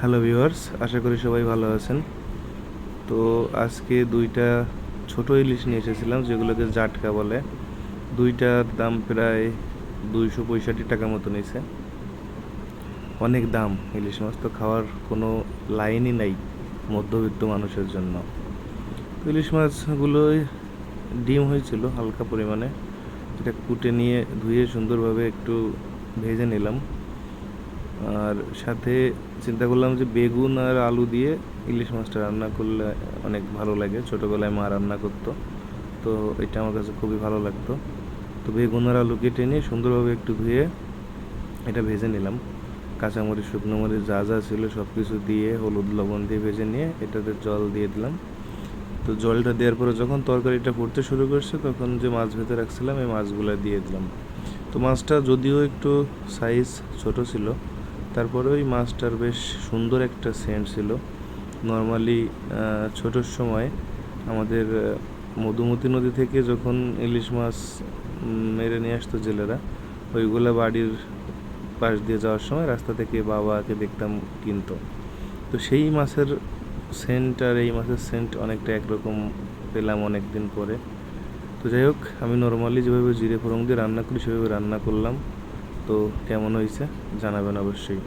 Hello viewers, আশা করি সবাই ভালো আছেন। তো আজকে দুইটা ছোট ইলিশ নিয়ে এসেছিলাম, যেগুলোকে জাটকা বলে। দুইটার দাম প্রায় 265 টাকা মতো নিয়েছে। অনেক দাম। ইলিশ মাছ তো খাওয়ার কোনো লাইনই নাই মধ্যবিত্ত মানুষের জন্য। তো ইলিশ মাছগুলোই ডিম হয়েছিল হালকা পরিমাণে, যেটা কুটে নিয়ে ধুয়ে সুন্দরভাবে একটু ভেজে নিলাম। আর সাথে চিন্তা করলাম যে বেগুন আর আলু দিয়ে ইলিশ মাছটা রান্না করলে অনেক ভালো লাগে। ছোটোবেলায় মা রান্না করতো, তো এটা আমার কাছে খুবই ভালো লাগতো। তো বেগুন আর আলু কেটে নিয়ে সুন্দরভাবে একটু ধুয়ে এটা ভেজে নিলাম। কাঁচামরিচ, শুকনো মরিচ যা যা ছিল সব কিছু দিয়ে হলুদ লবণ দিয়ে ভেজে নিয়ে এটাতে জল দিয়ে দিলাম। তো জলটা দেওয়ার পরে যখন তরকারিটা ফুটতে শুরু করছে, তখন যে মাছ ভেজে রাখছিলাম এই মাছগুলো দিয়ে দিলাম। তো মাছটা যদিও একটু সাইজ ছোট ছিল, তারপরে ওই মাছটার বেশ সুন্দর একটা সেন্ট ছিল। নর্মালি ছোটোর সময় আমাদের মধুমতি নদী থেকে যখন ইলিশ মাছ মেরে নিয়ে আসতো জেলেরা, ওইগুলো বাড়ির পাশ দিয়ে যাওয়ার সময় রাস্তা থেকে বাবাকে দেখতাম কিনতো। তো সেই মাছের সেন্ট আর এই মাছের সেন্ট অনেকটা একরকম পেলাম অনেক দিন পরে। তো যাই হোক, আমি নর্মালি যেভাবে জিরে ফোড়ন দিয়ে রান্না করি সেভাবে রান্না করলাম। তো কেমন হয়েছে জানাবেন অবশ্যই।